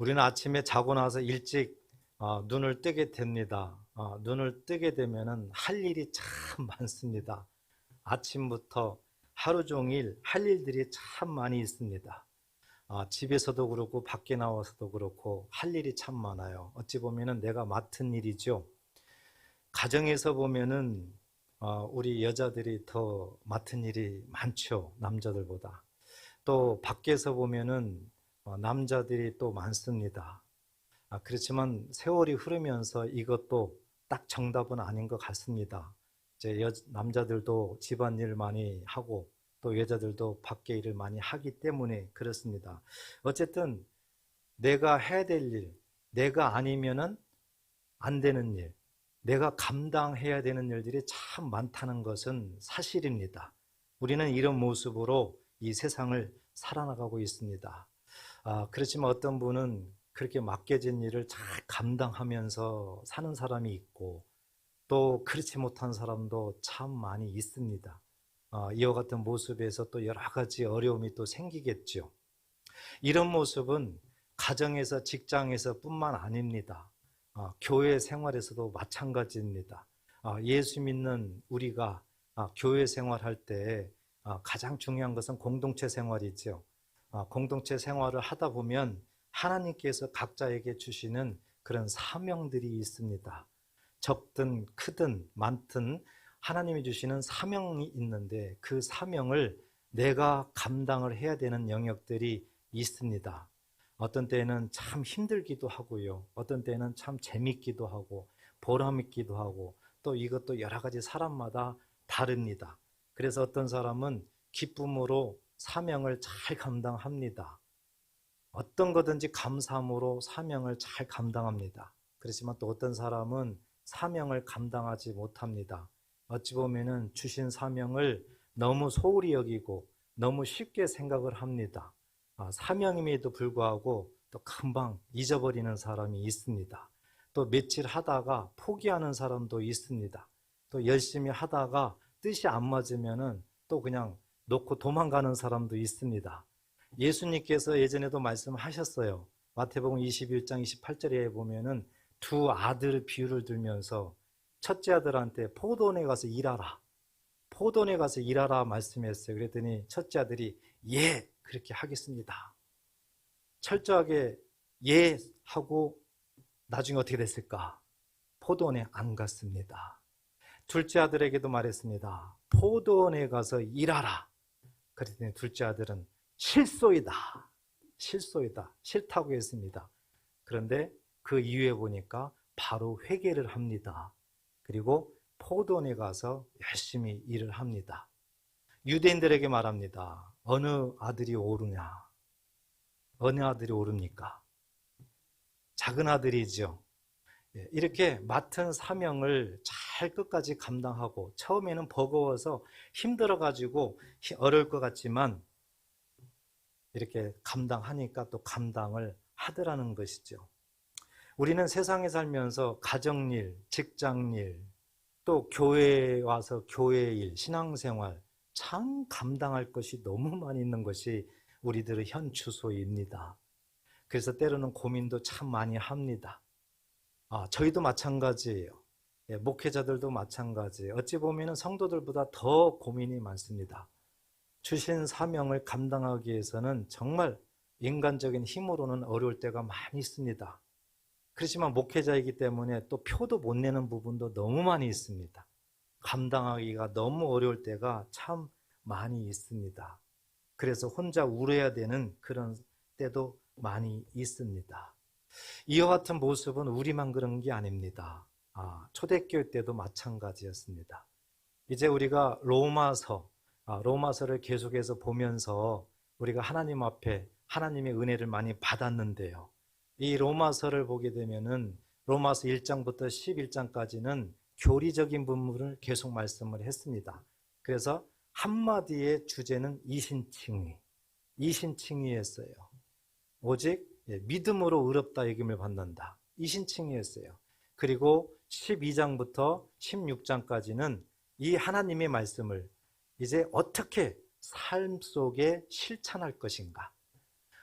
우리는 아침에 자고 나서 일찍 눈을 뜨게 됩니다. 눈을 뜨게 되면은 할 일이 참 많습니다. 아침부터 하루 종일 할 일들이 참 많이 있습니다. 집에서도 그렇고 밖에 나와서도 그렇고 할 일이 참 많아요. 어찌 보면은 내가 맡은 일이죠. 가정에서 보면은 우리 여자들이 더 맡은 일이 많죠. 남자들보다. 또 밖에서 보면은 남자들이 또 많습니다. 그렇지만 세월이 흐르면서 이것도 딱 정답은 아닌 것 같습니다. 이제 남자들도 집안일 많이 하고 또 여자들도 밖에 일을 많이 하기 때문에 그렇습니다. 어쨌든 내가 해야 될 일, 내가 아니면은 안 되는 일, 내가 감당해야 되는 일들이 참 많다는 것은 사실입니다. 우리는 이런 모습으로 이 세상을 살아나가고 있습니다. 그렇지만 어떤 분은 그렇게 맡겨진 일을 잘 감당하면서 사는 사람이 있고 또 그렇지 못한 사람도 참 많이 있습니다. 이와 같은 모습에서 또 여러 가지 어려움이 또 생기겠죠. 이런 모습은 가정에서 직장에서 뿐만 아닙니다. 교회 생활에서도 마찬가지입니다. 예수 믿는 우리가 교회 생활할 때 가장 중요한 것은 공동체 생활이죠. 공동체 생활을 하다 보면 하나님께서 각자에게 주시는 그런 사명들이 있습니다. 적든 크든 많든 하나님이 주시는 사명이 있는데 그 사명을 내가 감당을 해야 되는 영역들이 있습니다. 어떤 때는 참 힘들기도 하고요. 어떤 때는 참 재밌기도 하고 보람 있기도 하고 또 이것도 여러 가지 사람마다 다릅니다. 그래서 어떤 사람은 기쁨으로 사명을 잘 감당합니다. 어떤 거든지 감사함으로 사명을 잘 감당합니다. 그렇지만 또 어떤 사람은 사명을 감당하지 못합니다. 어찌 보면은 주신 사명을 너무 소홀히 여기고 너무 쉽게 생각을 합니다. 사명임에도 불구하고 또 금방 잊어버리는 사람이 있습니다. 또 며칠 하다가 포기하는 사람도 있습니다. 또 열심히 하다가 뜻이 안 맞으면은 또 그냥 놓고 도망가는 사람도 있습니다. 예수님께서 예전에도 말씀하셨어요. 마태복음 21장 28절에 보면은 두 아들의 비유를 들면서 첫째 아들한테 포도원에 가서 일하라. 포도원에 가서 일하라 말씀했어요. 그랬더니 첫째 아들이 예, 그렇게 하겠습니다. 철저하게 예 하고 나중에 어떻게 됐을까? 포도원에 안 갔습니다. 둘째 아들에게도 말했습니다. 포도원에 가서 일하라. 그랬더니 둘째 아들은 실소이다. 실소이다. 싫다고 했습니다. 그런데 그 이후에 보니까 바로 회개를 합니다. 그리고 포도원에 가서 열심히 일을 합니다. 유대인들에게 말합니다. 어느 아들이 옳으냐? 어느 아들이 옳습니까? 작은 아들이죠. 이렇게 맡은 사명을 잘 끝까지 감당하고 처음에는 버거워서 힘들어가지고 어려울 것 같지만 이렇게 감당하니까 또 감당을 하더라는 것이죠. 우리는 세상에 살면서 가정일, 직장일, 또 교회에 와서 교회 일, 신앙생활 참 감당할 것이 너무 많이 있는 것이 우리들의 현 주소입니다. 그래서 때로는 고민도 참 많이 합니다. 저희도 마찬가지예요. 목회자들도 마찬가지예요. 어찌 보면 성도들보다 더 고민이 많습니다. 주신 사명을 감당하기 위해서는 정말 인간적인 힘으로는 어려울 때가 많이 있습니다. 그렇지만 목회자이기 때문에 또 표도 못 내는 부분도 너무 많이 있습니다. 감당하기가 너무 어려울 때가 참 많이 있습니다. 그래서 혼자 울어야 되는 그런 때도 많이 있습니다. 이와 같은 모습은 우리만 그런 게 아닙니다. 초대교회 때도 마찬가지였습니다. 이제 우리가 로마서를 계속해서 보면서 우리가 하나님 앞에 하나님의 은혜를 많이 받았는데요. 이 로마서를 보게 되면은 로마서 1장부터 11장까지는 교리적인 부분을 계속 말씀을 했습니다. 그래서 한마디의 주제는 이신칭의였어요. 오직 믿음으로 의롭다 여김을 받는다. 이신칭의였어요. 그리고 12장부터 16장까지는 이 하나님의 말씀을 이제 어떻게 삶 속에 실천할 것인가.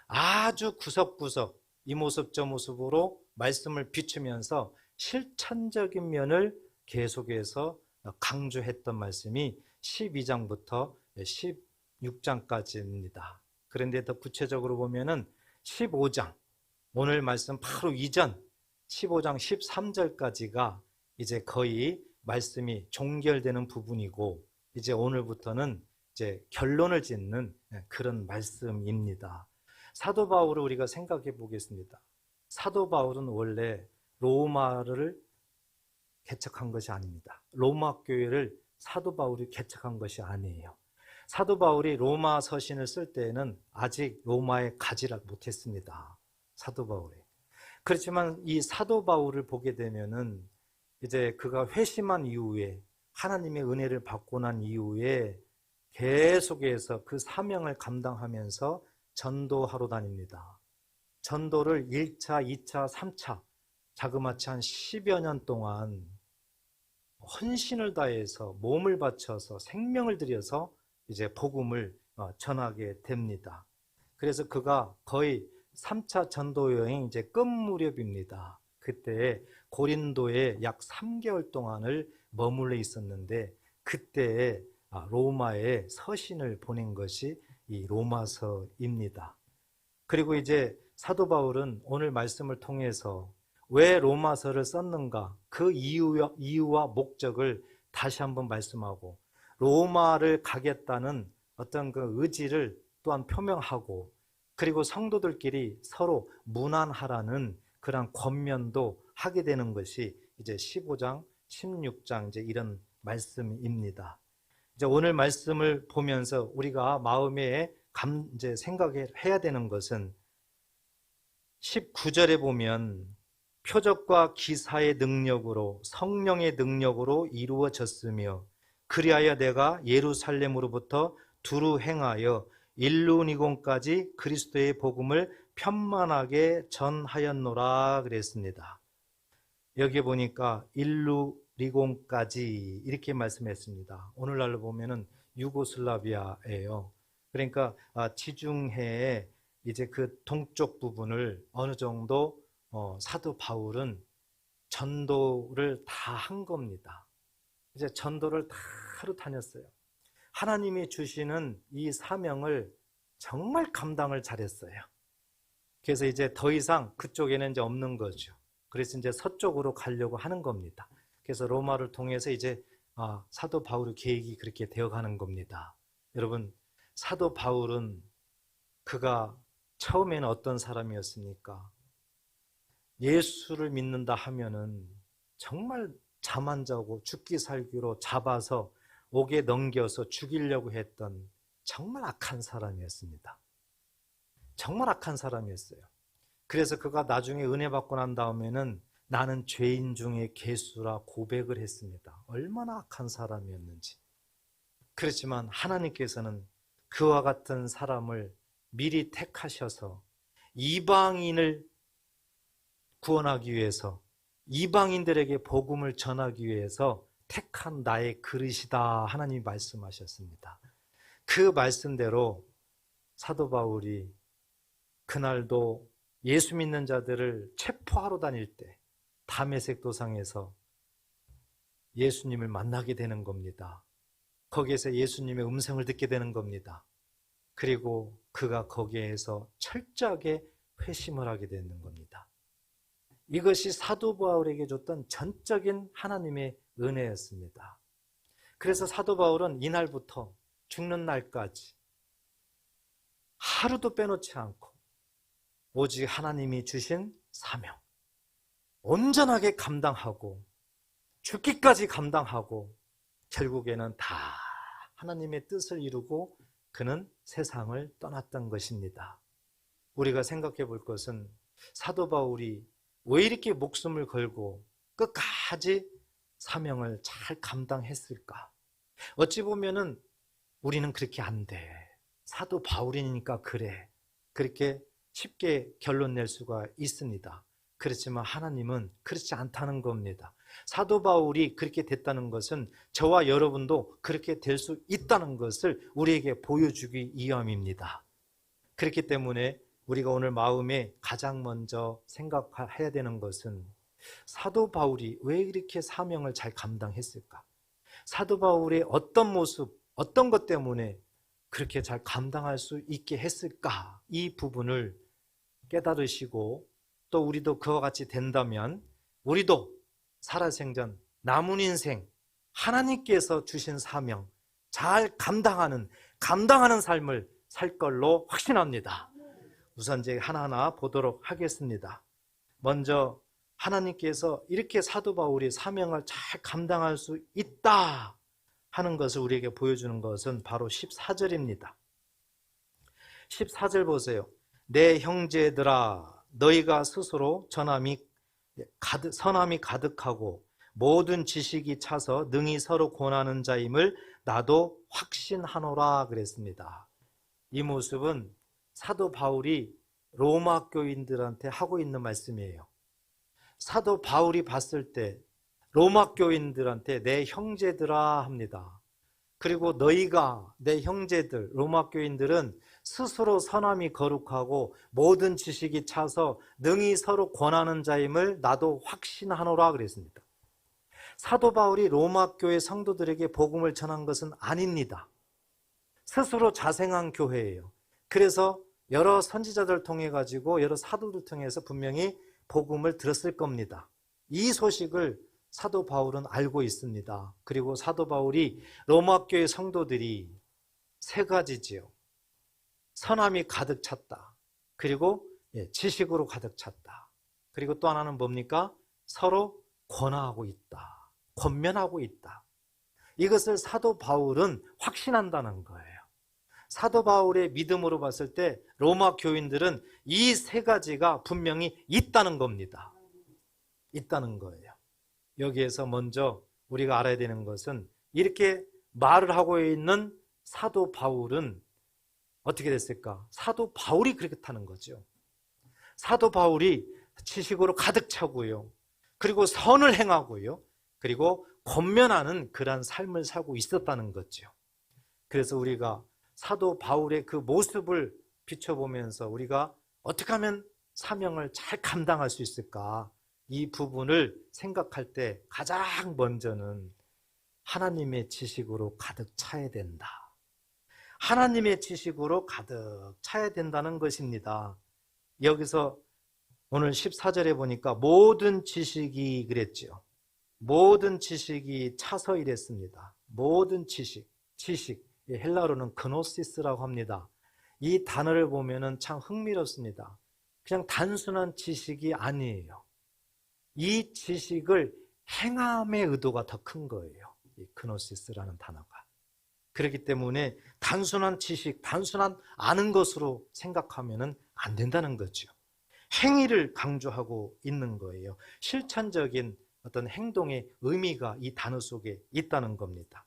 아주 구석구석 이 모습 저 모습으로 말씀을 비추면서 실천적인 면을 계속해서 강조했던 말씀이 12장부터 16장까지입니다. 그런데 더 구체적으로 보면은 15장, 오늘 말씀 바로 이전 15장 13절까지가 이제 거의 말씀이 종결되는 부분이고, 이제 오늘부터는 이제 결론을 짓는 그런 말씀입니다. 사도 바울을 우리가 생각해 보겠습니다. 사도 바울은 원래 로마를 개척한 것이 아닙니다. 로마 교회를 사도 바울이 개척한 것이 아니에요. 사도 바울이 로마 서신을 쓸 때에는 아직 로마에 가지를 못했습니다. 사도 바울이. 그렇지만 이 사도 바울을 보게 되면은 이제 그가 회심한 이후에 하나님의 은혜를 받고 난 이후에 계속해서 그 사명을 감당하면서 전도하러 다닙니다. 전도를 1차, 2차, 3차 자그마치 한 10여 년 동안 헌신을 다해서 몸을 바쳐서 생명을 들여서 이제 복음을 전하게 됩니다. 그래서 그가 거의 3차 전도 여행 이제 끝 무렵입니다. 그때 고린도에 약 3개월 동안을 머물러 있었는데, 그때 로마에 서신을 보낸 것이 이 로마서입니다. 그리고 이제 사도 바울은 오늘 말씀을 통해서 왜 로마서를 썼는가, 그 이유와 목적을 다시 한번 말씀하고, 로마를 가겠다는 어떤 그 의지를 또한 표명하고, 그리고 성도들끼리 서로 문안하라는 그런 권면도 하게 되는 것이 이제 15장, 16장 이제 이런 말씀입니다. 이제 오늘 말씀을 보면서 우리가 마음에 이제 생각해야 되는 것은 19절에 보면 표적과 기사의 능력으로, 성령의 능력으로 이루어졌으며, 그리하여 내가 예루살렘으로부터 두루 행하여 일루니곤까지 그리스도의 복음을 편만하게 전하였노라 그랬습니다. 여기 보니까 일루니곤까지 이렇게 말씀했습니다. 오늘날로 보면은 유고슬라비아예요. 그러니까 지중해의 이제 그 동쪽 부분을 어느 정도 사도 바울은 전도를 다 한 겁니다. 이제 전도를 다 하러 다녔어요. 하나님이 주시는 이 사명을 정말 감당을 잘했어요. 그래서 이제 더 이상 그쪽에는 이제 없는 거죠. 그래서 이제 서쪽으로 가려고 하는 겁니다. 그래서 로마를 통해서 이제 사도 바울의 계획이 그렇게 되어가는 겁니다. 여러분, 사도 바울은 그가 처음에는 어떤 사람이었습니까? 예수를 믿는다 하면은 정말 잠 안 자고 죽기 살기로 잡아서 옥에 넘겨서 죽이려고 했던 정말 악한 사람이었습니다. 정말 악한 사람이었어요. 그래서 그가 나중에 은혜 받고 난 다음에는 나는 죄인 중에 괴수라 고백을 했습니다. 얼마나 악한 사람이었는지. 그렇지만 하나님께서는 그와 같은 사람을 미리 택하셔서 이방인을 구원하기 위해서, 이방인들에게 복음을 전하기 위해서 택한 나의 그릇이다, 하나님이 말씀하셨습니다. 그 말씀대로 사도 바울이 그날도 예수 믿는 자들을 체포하러 다닐 때 다메섹 도상에서 예수님을 만나게 되는 겁니다. 거기에서 예수님의 음성을 듣게 되는 겁니다. 그리고 그가 거기에서 철저하게 회심을 하게 되는 겁니다. 이것이 사도 바울에게 줬던 전적인 하나님의 은혜였습니다. 그래서 사도 바울은 이날부터 죽는 날까지 하루도 빼놓지 않고 오직 하나님이 주신 사명 온전하게 감당하고 죽기까지 감당하고 결국에는 다 하나님의 뜻을 이루고 그는 세상을 떠났던 것입니다. 우리가 생각해 볼 것은 사도 바울이 왜 이렇게 목숨을 걸고 끝까지 사명을 잘 감당했을까? 어찌 보면은 우리는 그렇게 안 돼. 사도 바울이니까 그래. 그렇게 쉽게 결론 낼 수가 있습니다. 그렇지만 하나님은 그렇지 않다는 겁니다. 사도 바울이 그렇게 됐다는 것은 저와 여러분도 그렇게 될 수 있다는 것을 우리에게 보여주기 위함입니다. 그렇기 때문에 우리가 오늘 마음에 가장 먼저 생각해야 되는 것은 사도 바울이 왜 이렇게 사명을 잘 감당했을까? 사도 바울의 어떤 모습, 어떤 것 때문에 그렇게 잘 감당할 수 있게 했을까? 이 부분을 깨달으시고 또 우리도 그와 같이 된다면 우리도 살아생전 남은 인생 하나님께서 주신 사명 잘 감당하는 삶을 살 걸로 확신합니다. 우선 이제 하나하나 보도록 하겠습니다. 먼저 하나님께서 이렇게 사도 바울이 사명을 잘 감당할 수 있다 하는 것을 우리에게 보여주는 것은 바로 14절입니다. 14절 보세요. 내 형제들아 너희가 스스로 선함이 가득하고 모든 지식이 차서 능히 서로 권하는 자임을 나도 확신하노라 그랬습니다. 이 모습은 사도 바울이 로마 교인들한테 하고 있는 말씀이에요. 사도 바울이 봤을 때 로마 교인들한테 내 형제들아 합니다. 그리고 너희가 내 형제들, 로마 교인들은 스스로 선함이 거룩하고 모든 지식이 차서 능히 서로 권하는 자임을 나도 확신하노라 그랬습니다. 사도 바울이 로마 교회 성도들에게 복음을 전한 것은 아닙니다. 스스로 자생한 교회예요. 그래서 여러 선지자들 통해 가지고 여러 사도들 통해서 분명히 복음을 들었을 겁니다. 이 소식을 사도 바울은 알고 있습니다. 그리고 사도 바울이 로마 교회 성도들이 세 가지지요. 선함이 가득 찼다. 그리고 지식으로 가득 찼다. 그리고 또 하나는 뭡니까? 서로 권하고 있다. 권면하고 있다. 이것을 사도 바울은 확신한다는 거예요. 사도 바울의 믿음으로 봤을 때 로마 교인들은 이 세 가지가 분명히 있다는 겁니다. 있다는 거예요. 여기에서 먼저 우리가 알아야 되는 것은 이렇게 말을 하고 있는 사도 바울은 어떻게 됐을까? 사도 바울이 그렇다는 거죠. 사도 바울이 지식으로 가득 차고요. 그리고 선을 행하고요. 그리고 권면하는 그러한 삶을 살고 있었다는 거죠. 그래서 우리가 사도 바울의 그 모습을 비춰보면서 우리가 어떻게 하면 사명을 잘 감당할 수 있을까? 이 부분을 생각할 때 가장 먼저는 하나님의 지식으로 가득 차야 된다. 하나님의 지식으로 가득 차야 된다는 것입니다. 여기서 오늘 14절에 보니까 모든 지식이 그랬죠. 모든 지식이 차서 이랬습니다. 모든 지식, 헬라어로는 그노시스라고 합니다. 이 단어를 보면은 참 흥미롭습니다. 그냥 단순한 지식이 아니에요. 이 지식을 행함의 의도가 더 큰 거예요. 이 그노시스라는 단어가. 그렇기 때문에 단순한 지식, 단순한 아는 것으로 생각하면은 안 된다는 거죠. 행위를 강조하고 있는 거예요. 실천적인 어떤 행동의 의미가 이 단어 속에 있다는 겁니다.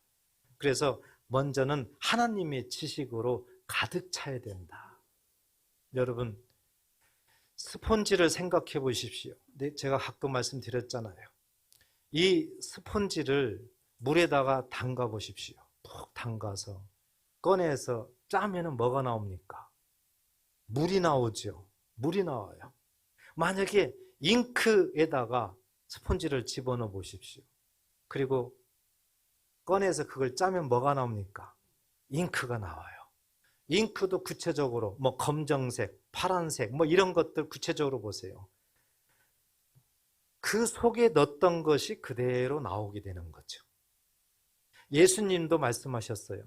그래서 먼저는 하나님의 지식으로 가득 차야 된다. 여러분, 스폰지를 생각해 보십시오. 제가 가끔 말씀드렸잖아요. 이 스폰지를 물에다가 담가 보십시오. 푹 담가서 꺼내서 짜면은 뭐가 나옵니까? 물이 나오죠. 물이 나와요. 만약에 잉크에다가 스폰지를 집어넣어 보십시오. 그리고 꺼내서 그걸 짜면 뭐가 나옵니까? 잉크가 나와요. 잉크도 구체적으로 뭐 검정색, 파란색 뭐 이런 것들 구체적으로 보세요. 그 속에 넣었던 것이 그대로 나오게 되는 거죠. 예수님도 말씀하셨어요.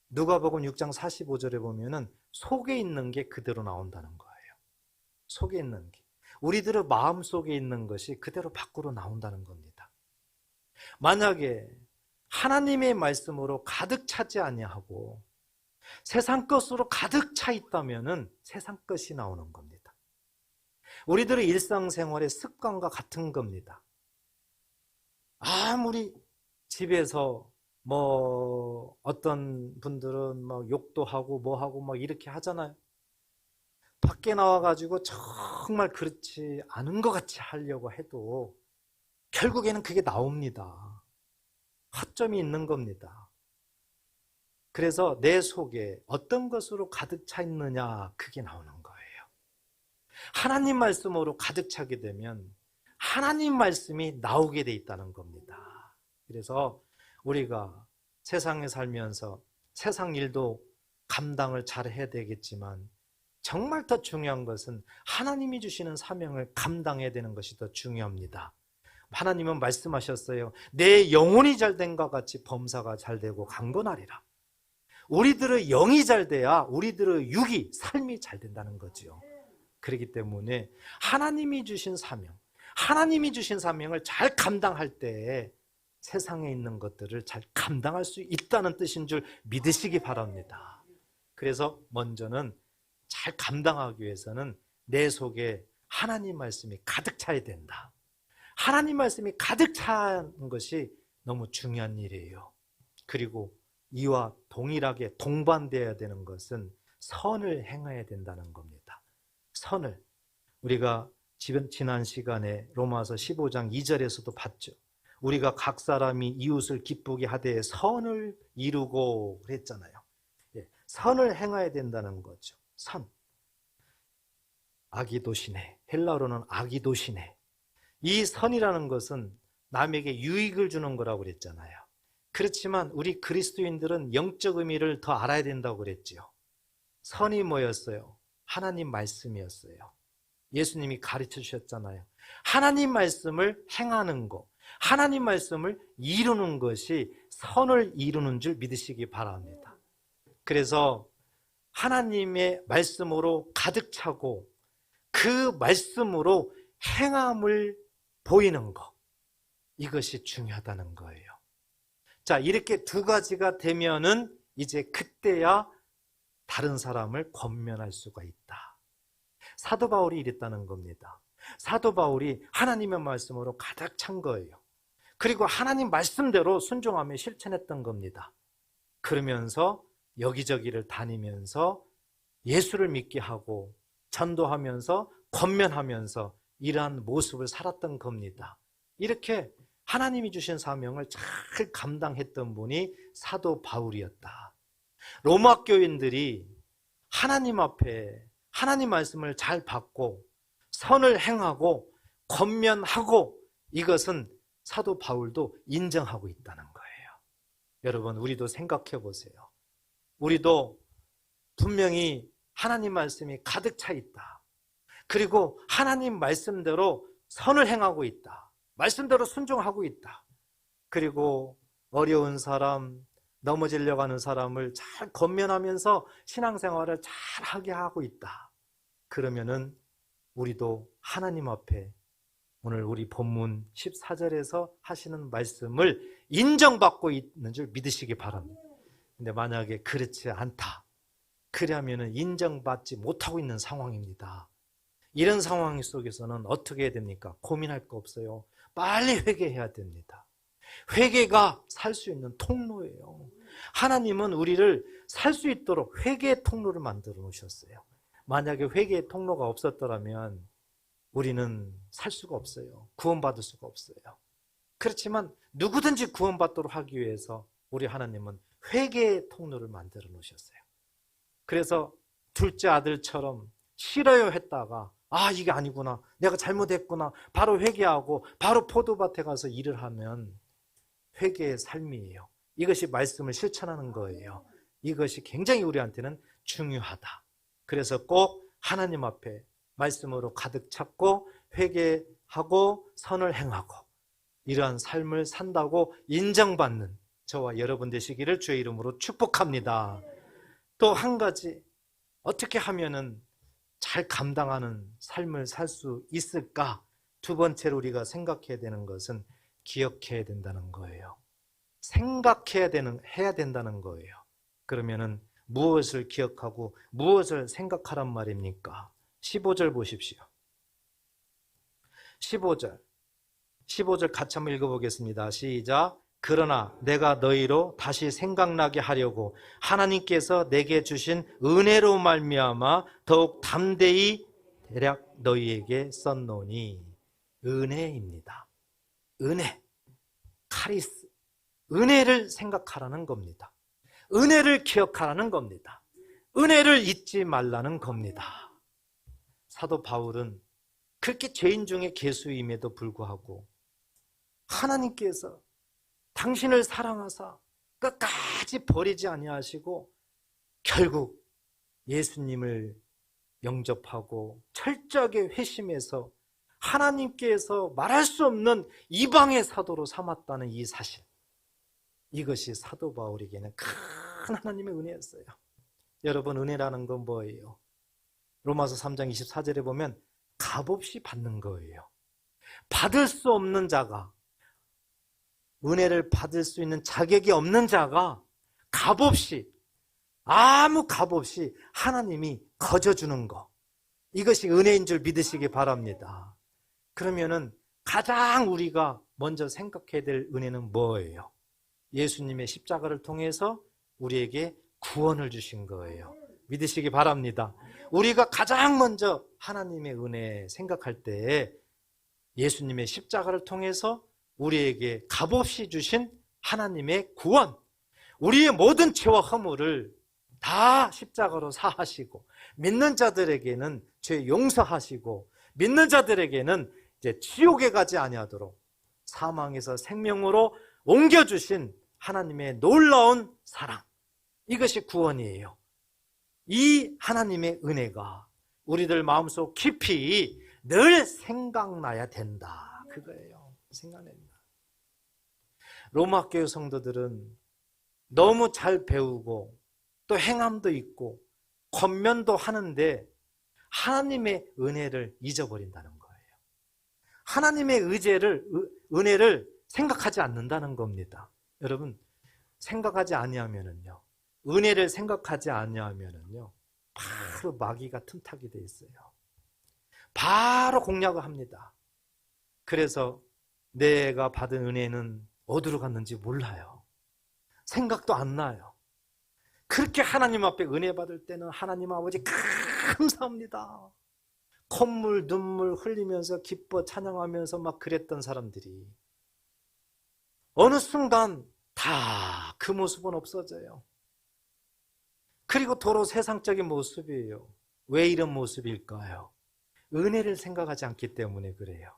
누가복음 6장 45절에 보면은 속에 있는 게 그대로 나온다는 거예요. 속에 있는 게. 우리들의 마음 속에 있는 것이 그대로 밖으로 나온다는 겁니다. 만약에 하나님의 말씀으로 가득 차지 아니하고 세상 것으로 가득 차 있다면은 세상 것이 나오는 겁니다. 우리들의 일상생활의 습관과 같은 겁니다. 아무리 집에서 뭐 어떤 분들은 막 욕도 하고 뭐 하고 막 이렇게 하잖아요. 밖에 나와가지고 정말 그렇지 않은 것 같이 하려고 해도 결국에는 그게 나옵니다. 허점이 있는 겁니다. 그래서 내 속에 어떤 것으로 가득 차 있느냐, 그게 나오는 거예요. 하나님 말씀으로 가득 차게 되면 하나님 말씀이 나오게 돼 있다는 겁니다. 그래서 우리가 세상에 살면서 세상 일도 감당을 잘 해야 되겠지만 정말 더 중요한 것은 하나님이 주시는 사명을 감당해야 되는 것이 더 중요합니다. 하나님은 말씀하셨어요. 내 영혼이 잘된 것 같이 범사가 잘되고 강건하리라. 우리들의 영이 잘 돼야 우리들의 육이, 삶이 잘 된다는 거죠. 그렇기 때문에 하나님이 주신 사명, 하나님이 주신 사명을 잘 감당할 때에 세상에 있는 것들을 잘 감당할 수 있다는 뜻인 줄 믿으시기 바랍니다. 그래서 먼저는 잘 감당하기 위해서는 내 속에 하나님 말씀이 가득 차야 된다. 하나님 말씀이 가득 차는 것이 너무 중요한 일이에요. 그리고 이와 동일하게 동반되어야 되는 것은 선을 행해야 된다는 겁니다. 선을. 우리가 지난 시간에 로마서 15장 2절에서도 봤죠. 우리가 각 사람이 이웃을 기쁘게 하되 선을 이루고 그랬잖아요. 선을 행해야 된다는 거죠. 선. 아기도시네. 헬라어로는 아기도시네. 이 선이라는 것은 남에게 유익을 주는 거라고 그랬잖아요. 그렇지만 우리 그리스도인들은 영적 의미를 더 알아야 된다고 그랬지요. 선이 뭐였어요? 하나님 말씀이었어요. 예수님이 가르쳐 주셨잖아요. 하나님 말씀을 행하는 것, 하나님 말씀을 이루는 것이 선을 이루는 줄 믿으시기 바랍니다. 그래서 하나님의 말씀으로 가득 차고 그 말씀으로 행함을 보이는 것, 이것이 중요하다는 거예요. 자, 이렇게 두 가지가 되면은 이제 그때야 다른 사람을 권면할 수가 있다. 사도 바울이 이랬다는 겁니다. 사도 바울이 하나님의 말씀으로 가득 찬 거예요. 그리고 하나님 말씀대로 순종하며 실천했던 겁니다. 그러면서 여기저기를 다니면서 예수를 믿게 하고 전도하면서 권면하면서 이러한 모습을 살았던 겁니다. 이렇게 하나님이 주신 사명을 잘 감당했던 분이 사도 바울이었다. 로마 교인들이 하나님 앞에 하나님 말씀을 잘 받고 선을 행하고 권면하고 이것은 사도 바울도 인정하고 있다는 거예요. 여러분, 우리도 생각해 보세요. 우리도 분명히 하나님 말씀이 가득 차 있다. 그리고 하나님 말씀대로 선을 행하고 있다. 말씀대로 순종하고 있다. 그리고 어려운 사람, 넘어지려고 하는 사람을 잘 권면하면서 신앙생활을 잘 하게 하고 있다. 그러면은 우리도 하나님 앞에 오늘 우리 본문 14절에서 하시는 말씀을 인정받고 있는 줄 믿으시기 바랍니다. 근데 만약에 그렇지 않다. 그러면은 인정받지 못하고 있는 상황입니다. 이런 상황 속에서는 어떻게 해야 됩니까? 고민할 거 없어요. 빨리 회개해야 됩니다. 회개가 살 수 있는 통로예요. 하나님은 우리를 살 수 있도록 회개의 통로를 만들어 놓으셨어요. 만약에 회개의 통로가 없었더라면 우리는 살 수가 없어요. 구원받을 수가 없어요. 그렇지만 누구든지 구원받도록 하기 위해서 우리 하나님은 회개의 통로를 만들어 놓으셨어요. 그래서 둘째 아들처럼 싫어요 했다가 이게 아니구나, 내가 잘못했구나, 바로 회개하고 바로 포도밭에 가서 일을 하면 회개의 삶이에요. 이것이 말씀을 실천하는 거예요. 이것이 굉장히 우리한테는 중요하다. 그래서 꼭 하나님 앞에 말씀으로 가득 찼고 회개하고 선을 행하고 이러한 삶을 산다고 인정받는 저와 여러분 되시기를 주의 이름으로 축복합니다. 또 한 가지, 어떻게 하면은 잘 감당하는 삶을 살 수 있을까? 두 번째로 우리가 생각해야 되는 것은 기억해야 된다는 거예요. 해야 된다는 거예요. 그러면은 무엇을 기억하고 무엇을 생각하란 말입니까? 15절 보십시오. 15절 같이 한번 읽어보겠습니다. 시작. 그러나 내가 너희로 다시 생각나게 하려고 하나님께서 내게 주신 은혜로 말미암아 더욱 담대히 대략 너희에게 썼노니. 은혜입니다. 은혜, 카리스, 은혜를 생각하라는 겁니다. 은혜를 기억하라는 겁니다. 은혜를 잊지 말라는 겁니다. 사도 바울은 그렇게 죄인 중에 괴수임에도 불구하고 하나님께서 당신을 사랑하사 끝까지 버리지 아니하시고 결국 예수님을 영접하고 철저하게 회심해서 하나님께서 말할 수 없는 이방의 사도로 삼았다는 이 사실, 이것이 사도 바울에게는 큰 하나님의 은혜였어요. 여러분, 은혜라는 건 뭐예요? 로마서 3장 24절에 보면 값없이 받는 거예요. 받을 수 없는 자가, 은혜를 받을 수 있는 자격이 없는 자가 값없이, 아무 값없이 하나님이 거저주는 거, 이것이 은혜인 줄 믿으시기 바랍니다. 그러면은 가장 우리가 먼저 생각해야 될 은혜는 뭐예요? 예수님의 십자가를 통해서 우리에게 구원을 주신 거예요. 믿으시기 바랍니다. 우리가 가장 먼저 하나님의 은혜 생각할 때 예수님의 십자가를 통해서 우리에게 값없이 주신 하나님의 구원, 우리의 모든 죄와 허물을 다 십자가로 사하시고 믿는 자들에게는 죄 용서하시고 믿는 자들에게는 이제 지옥에 가지 아니하도록 사망에서 생명으로 옮겨주신 하나님의 놀라운 사랑, 이것이 구원이에요. 이 하나님의 은혜가 우리들 마음속 깊이 늘 생각나야 된다, 그거예요. 생각나야 된다. 로마 교회 성도들은 너무 잘 배우고 또 행함도 있고 권면도 하는데 하나님의 은혜를 잊어버린다는 거예요. 하나님의 은혜를 생각하지 않는다는 겁니다. 여러분, 생각하지 아니하면은요, 은혜를 생각하지 아니하면은요, 바로 마귀가 틈타게 돼 있어요. 바로 공략을 합니다. 그래서 내가 받은 은혜는 어디로 갔는지 몰라요. 생각도 안 나요. 그렇게 하나님 앞에 은혜 받을 때는 하나님 아버지 감사합니다. 콧물 눈물 흘리면서 기뻐 찬양하면서 막 그랬던 사람들이 어느 순간 다 그 모습은 없어져요. 그리고 도로 세상적인 모습이에요. 왜 이런 모습일까요? 은혜를 생각하지 않기 때문에 그래요.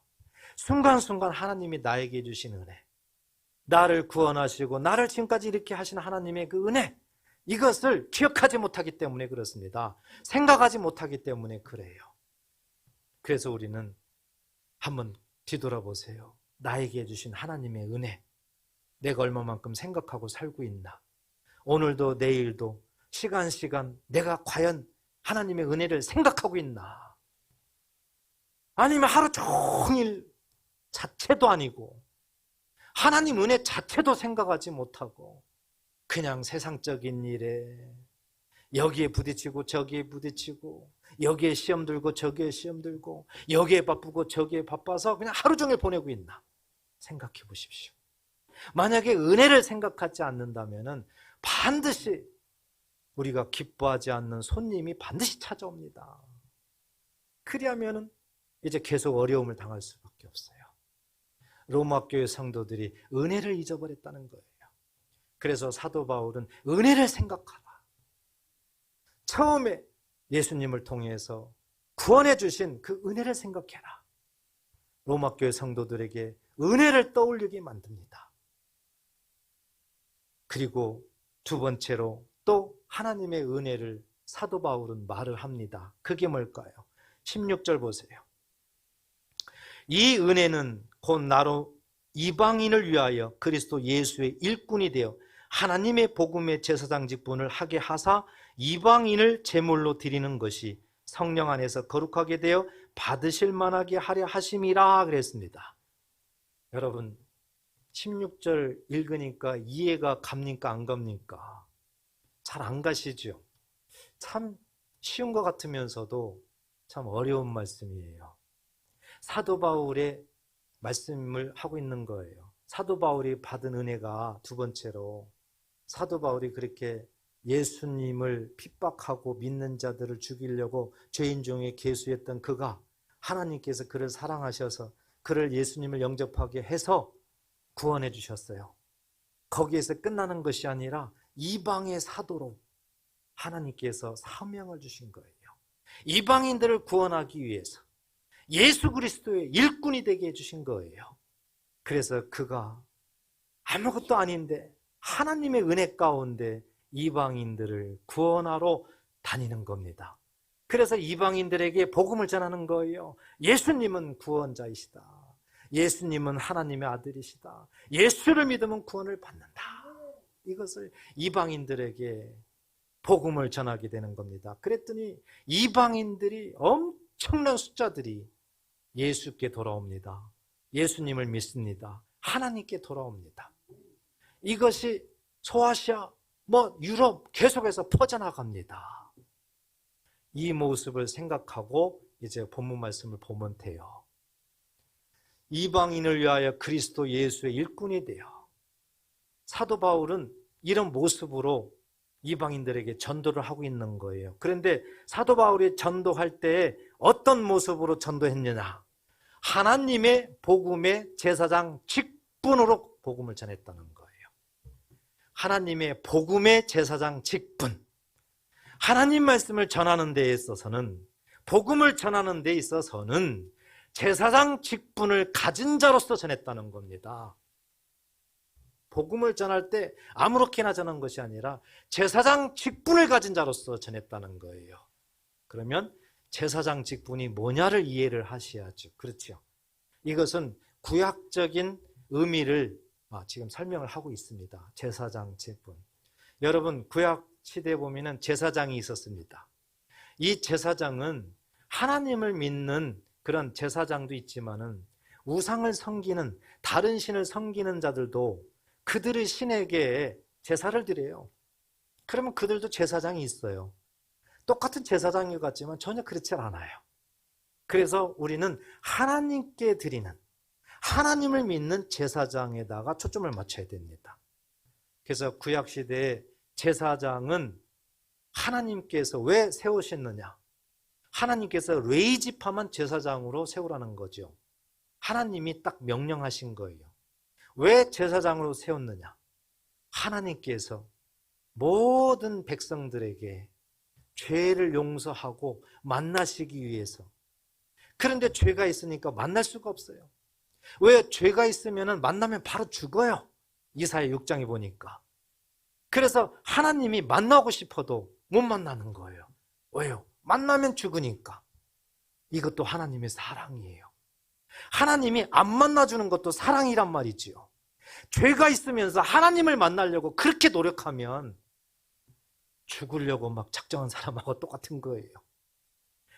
순간순간 하나님이 나에게 주신 은혜, 나를 구원하시고 나를 지금까지 이렇게 하신 하나님의 그 은혜, 이것을 기억하지 못하기 때문에 그렇습니다. 생각하지 못하기 때문에 그래요. 그래서 우리는 한번 뒤돌아보세요. 나에게 주신 하나님의 은혜, 내가 얼마만큼 생각하고 살고 있나? 오늘도 내일도 시간 내가 과연 하나님의 은혜를 생각하고 있나? 아니면 하루 종일 자체도 아니고 하나님 은혜 자체도 생각하지 못하고 그냥 세상적인 일에 여기에 부딪히고 저기에 부딪히고 여기에 시험 들고 저기에 시험 들고 여기에 바쁘고 저기에 바빠서 그냥 하루 종일 보내고 있나? 생각해 보십시오. 만약에 은혜를 생각하지 않는다면 반드시 우리가 기뻐하지 않는 손님이 반드시 찾아옵니다. 그리하면 이제 계속 어려움을 당할 수밖에 없어요. 로마 교회 성도들이 은혜를 잊어버렸다는 거예요. 그래서 사도 바울은 은혜를 생각하라. 처음에 예수님을 통해서 구원해 주신 그 은혜를 생각해라. 로마 교회 성도들에게 은혜를 떠올리게 만듭니다. 그리고 두 번째로 또 하나님의 은혜를 사도 바울은 말을 합니다. 그게 뭘까요? 16절 보세요. 이 은혜는 곧 나로 이방인을 위하여 그리스도 예수의 일꾼이 되어 하나님의 복음의 제사장 직분을 하게 하사 이방인을 제물로 드리는 것이 성령 안에서 거룩하게 되어 받으실 만하게 하려 하심이라 그랬습니다. 여러분, 16절 읽으니까 이해가 갑니까 안 갑니까? 잘 안 가시죠? 참 쉬운 것 같으면서도 참 어려운 말씀이에요. 사도 바울의 말씀을 하고 있는 거예요. 사도 바울이 받은 은혜가 두 번째로 사도 바울이 그렇게 예수님을 핍박하고 믿는 자들을 죽이려고 죄인 중에 계수했던 그가 하나님께서 그를 사랑하셔서 그를 예수님을 영접하게 해서 구원해 주셨어요. 거기에서 끝나는 것이 아니라 이방의 사도로 하나님께서 사명을 주신 거예요. 이방인들을 구원하기 위해서 예수 그리스도의 일꾼이 되게 해주신 거예요. 그래서 그가 아무것도 아닌데 하나님의 은혜 가운데 이방인들을 구원하러 다니는 겁니다. 그래서 이방인들에게 복음을 전하는 거예요. 예수님은 구원자이시다. 예수님은 하나님의 아들이시다. 예수를 믿으면 구원을 받는다. 이것을 이방인들에게 복음을 전하게 되는 겁니다. 그랬더니 이방인들이 엄청난 숫자들이 예수께 돌아옵니다. 예수님을 믿습니다. 하나님께 돌아옵니다. 이것이 소아시아, 유럽 계속해서 퍼져나갑니다. 이 모습을 생각하고 이제 본문 말씀을 보면 돼요. 이방인을 위하여 그리스도 예수의 일꾼이 되어 사도 바울은 이런 모습으로 이방인들에게 전도를 하고 있는 거예요. 그런데 사도 바울이 전도할 때 어떤 모습으로 전도했느냐? 하나님의 복음의 제사장 직분으로 복음을 전했다는 거예요. 하나님의 복음의 제사장 직분. 하나님 말씀을 전하는 데 있어서는, 복음을 전하는 데 있어서는 제사장 직분을 가진 자로서 전했다는 겁니다. 복음을 전할 때 아무렇게나 전한 것이 아니라 제사장 직분을 가진 자로서 전했다는 거예요. 그러면 제사장 직분이 뭐냐를 이해를 하셔야죠. 그렇죠? 이것은 구약적인 의미를 지금 설명을 하고 있습니다. 제사장 직분. 여러분, 구약 시대에 보면은 제사장이 있었습니다. 이 제사장은 하나님을 믿는 그런 제사장도 있지만은 우상을 섬기는, 다른 신을 섬기는 자들도 그들의 신에게 제사를 드려요. 그러면 그들도 제사장이 있어요. 똑같은 제사장인 것 같지만 전혀 그렇지 않아요. 그래서 우리는 하나님께 드리는, 하나님을 믿는 제사장에다가 초점을 맞춰야 됩니다. 그래서 구약시대의 제사장은 하나님께서 왜 세우셨느냐? 하나님께서 레위지파만 제사장으로 세우라는 거죠. 하나님이 딱 명령하신 거예요. 왜 제사장으로 세웠느냐? 하나님께서 모든 백성들에게 죄를 용서하고 만나시기 위해서. 그런데 죄가 있으니까 만날 수가 없어요. 왜? 죄가 있으면 만나면 바로 죽어요. 이사야 6장에 보니까. 그래서 하나님이 만나고 싶어도 못 만나는 거예요. 왜요? 만나면 죽으니까. 이것도 하나님의 사랑이에요. 하나님이 안 만나주는 것도 사랑이란 말이지요. 죄가 있으면서 하나님을 만나려고 그렇게 노력하면 죽으려고 막 작정한 사람하고 똑같은 거예요.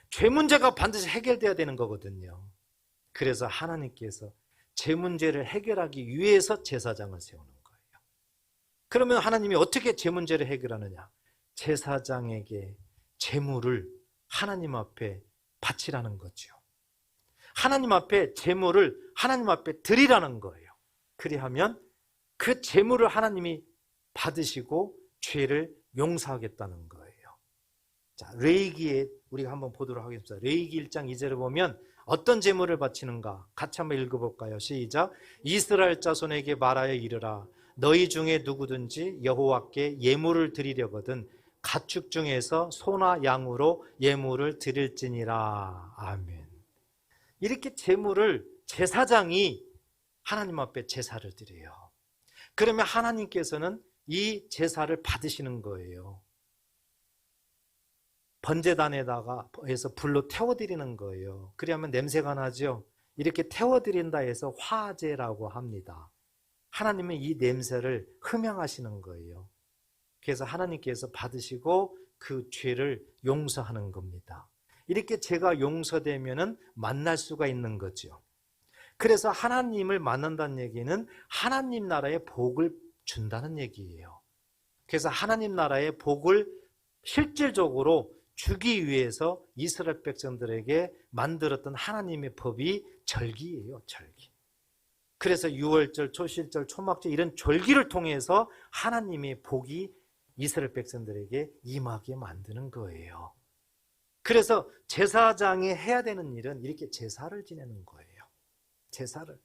죄 문제가 반드시 해결돼야 되는 거거든요. 그래서 하나님께서 죄 문제를 해결하기 위해서 제사장을 세우는 거예요. 그러면 하나님이 어떻게 죄 문제를 해결하느냐? 제사장에게 제물을 하나님 앞에 바치라는 거죠. 하나님 앞에 제물을 하나님 앞에 드리라는 거예요. 그리하면 그 제물을 하나님이 받으시고 죄를 용서하겠다는 거예요. 자, 레위기에 우리가 한번 보도록 하겠습니다. 레위기 1장 2절을 보면 어떤 제물을 바치는가? 같이 한번 읽어볼까요? 시작. 이스라엘 자손에게 말하여 이르라. 너희 중에 누구든지 여호와께 예물을 드리려거든 가축 중에서 소나 양으로 예물을 드릴지니라. 아멘. 이렇게 제물을 제사장이 하나님 앞에 제사를 드려요. 그러면 하나님께서는 이 제사를 받으시는 거예요. 번제단에다가 해서 불로 태워드리는 거예요. 그러면 냄새가 나죠. 이렇게 태워드린다 해서 화제라고 합니다. 하나님은 이 냄새를 흠양하시는 거예요. 그래서 하나님께서 받으시고 그 죄를 용서하는 겁니다. 이렇게 죄가 용서되면은 만날 수가 있는 거죠. 그래서 하나님을 만난다는 얘기는 하나님 나라의 복을 준다는 얘기예요. 그래서 하나님 나라의 복을 실질적으로 주기 위해서 이스라엘 백성들에게 만들었던 하나님의 법이 절기예요, 절기. 그래서 유월절, 초실절, 초막절 이런 절기를 통해서 하나님의 복이 이스라엘 백성들에게 임하게 만드는 거예요. 그래서 제사장이 해야 되는 일은 이렇게 제사를 지내는 거예요. 제사를.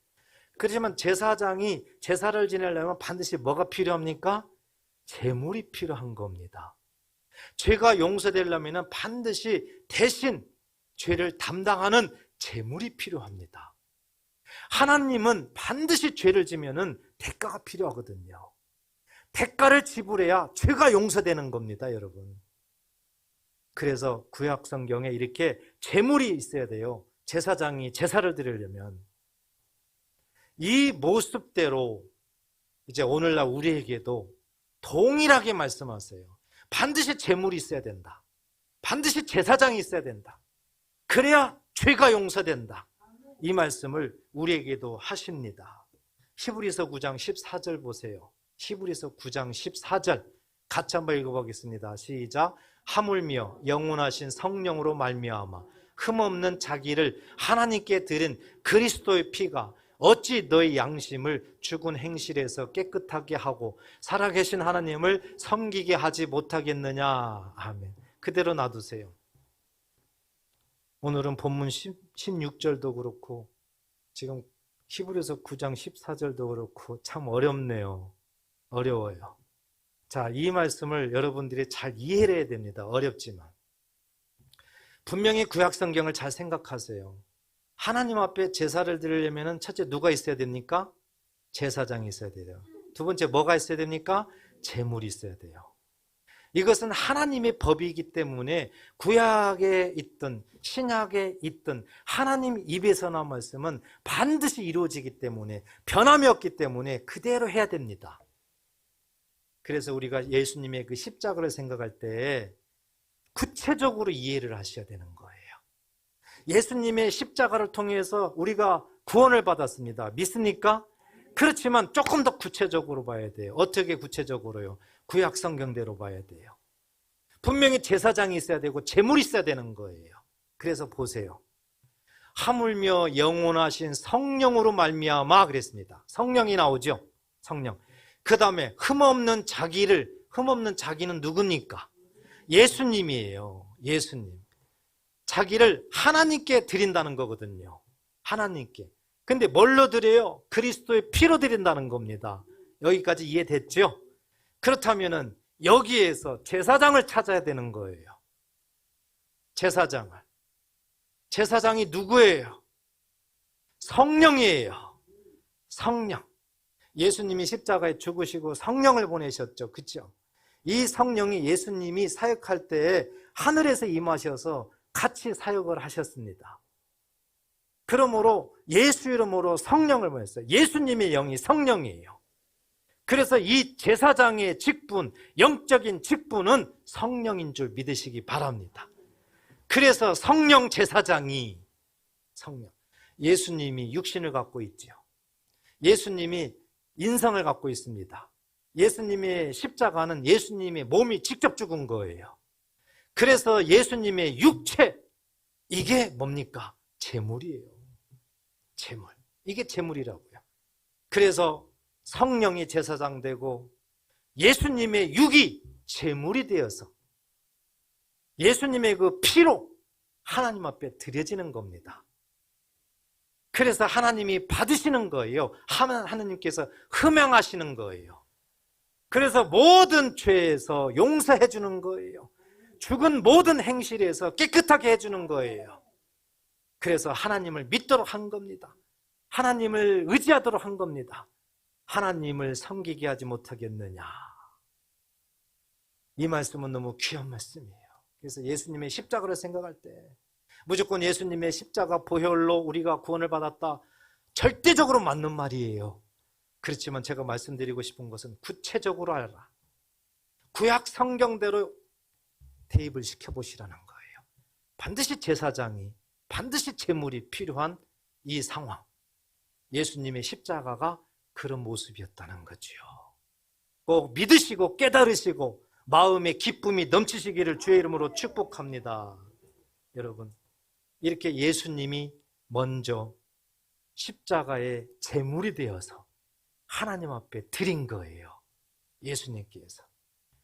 그렇지만 제사장이 제사를 지내려면 반드시 뭐가 필요합니까? 제물이 필요한 겁니다. 죄가 용서되려면 반드시 대신 죄를 담당하는 제물이 필요합니다. 하나님은 반드시 죄를 지면은 대가가 필요하거든요. 대가를 지불해야 죄가 용서되는 겁니다, 여러분. 그래서 구약 성경에 이렇게 제물이 있어야 돼요. 제사장이 제사를 드리려면. 이 모습대로 이제 오늘날 우리에게도 동일하게 말씀하세요. 반드시 제물이 있어야 된다. 반드시 제사장이 있어야 된다. 그래야 죄가 용서된다. 이 말씀을 우리에게도 하십니다. 히브리서 9장 14절 보세요. 히브리서 9장 14절 같이 한번 읽어보겠습니다. 시작. 하물며 영원하신 성령으로 말미암아 흠없는 자기를 하나님께 드린 그리스도의 피가 어찌 너희 양심을 죽은 행실에서 깨끗하게 하고 살아계신 하나님을 섬기게 하지 못하겠느냐. 아멘. 그대로 놔두세요. 오늘은 본문 16절도 그렇고 지금 히브리서 9장 14절도 그렇고 참 어렵네요. 어려워요. 자, 이 말씀을 여러분들이 잘 이해를 해야 됩니다. 어렵지만. 분명히 구약 성경을 잘 생각하세요. 하나님 앞에 제사를 드리려면 첫째 누가 있어야 됩니까? 제사장이 있어야 돼요. 두 번째 뭐가 있어야 됩니까? 제물이 있어야 돼요. 이것은 하나님의 법이기 때문에 구약에 있든 신약에 있든 하나님 입에서 나온 말씀은 반드시 이루어지기 때문에 변함이 없기 때문에 그대로 해야 됩니다. 그래서 우리가 예수님의 그 십자가를 생각할 때 구체적으로 이해를 하셔야 되는 거예요. 예수님의 십자가를 통해서 우리가 구원을 받았습니다. 믿습니까? 그렇지만 조금 더 구체적으로 봐야 돼요. 어떻게 구체적으로요? 구약 성경대로 봐야 돼요. 분명히 제사장이 있어야 되고 제물이 있어야 되는 거예요. 그래서 보세요. 하물며 영원하신 성령으로 말미암아 그랬습니다. 성령이 나오죠. 성령. 그 다음에 흠없는 자기는 누굽니까? 예수님이에요. 예수님. 자기를 하나님께 드린다는 거거든요. 하나님께. 근데 뭘로 드려요? 그리스도의 피로 드린다는 겁니다. 여기까지 이해됐죠? 그렇다면은 여기에서 제사장을 찾아야 되는 거예요. 제사장을. 제사장이 누구예요? 성령이에요. 성령. 예수님이 십자가에 죽으시고 성령을 보내셨죠. 그렇죠? 이 성령이 예수님이 사역할 때 하늘에서 임하셔서 같이 사역을 하셨습니다. 그러므로 예수 이름으로 성령을 보냈어요. 예수님의 영이 성령이에요. 그래서 이 제사장의 직분, 영적인 직분은 성령인 줄 믿으시기 바랍니다. 그래서 성령 제사장이 성령. 예수님이 육신을 갖고 있죠. 예수님이 인성을 갖고 있습니다. 예수님의 십자가는 예수님의 몸이 직접 죽은 거예요. 그래서 예수님의 육체, 이게 뭡니까? 제물이에요. 제물. 이게 제물이라고요. 그래서 성령이 제사장 되고 예수님의 육이 제물이 되어서 예수님의 그 피로 하나님 앞에 드려지는 겁니다. 그래서 하나님이 받으시는 거예요. 하나님께서 흠양하시는 거예요. 그래서 모든 죄에서 용서해 주는 거예요. 죽은 모든 행실에서 깨끗하게 해주는 거예요. 그래서 하나님을 믿도록 한 겁니다. 하나님을 의지하도록 한 겁니다. 하나님을 섬기게 하지 못하겠느냐. 이 말씀은 너무 귀한 말씀이에요. 그래서 예수님의 십자가를 생각할 때 무조건 예수님의 십자가 보혈로 우리가 구원을 받았다. 절대적으로 맞는 말이에요. 그렇지만 제가 말씀드리고 싶은 것은 구체적으로 알아라. 구약 성경대로 대입을 시켜보시라는 거예요. 반드시 제사장이, 반드시 제물이 필요한 이 상황. 예수님의 십자가가 그런 모습이었다는 거죠. 꼭 믿으시고 깨달으시고 마음의 기쁨이 넘치시기를 주의 이름으로 축복합니다. 여러분, 이렇게 예수님이 먼저 십자가의 제물이 되어서 하나님 앞에 드린 거예요. 예수님께서.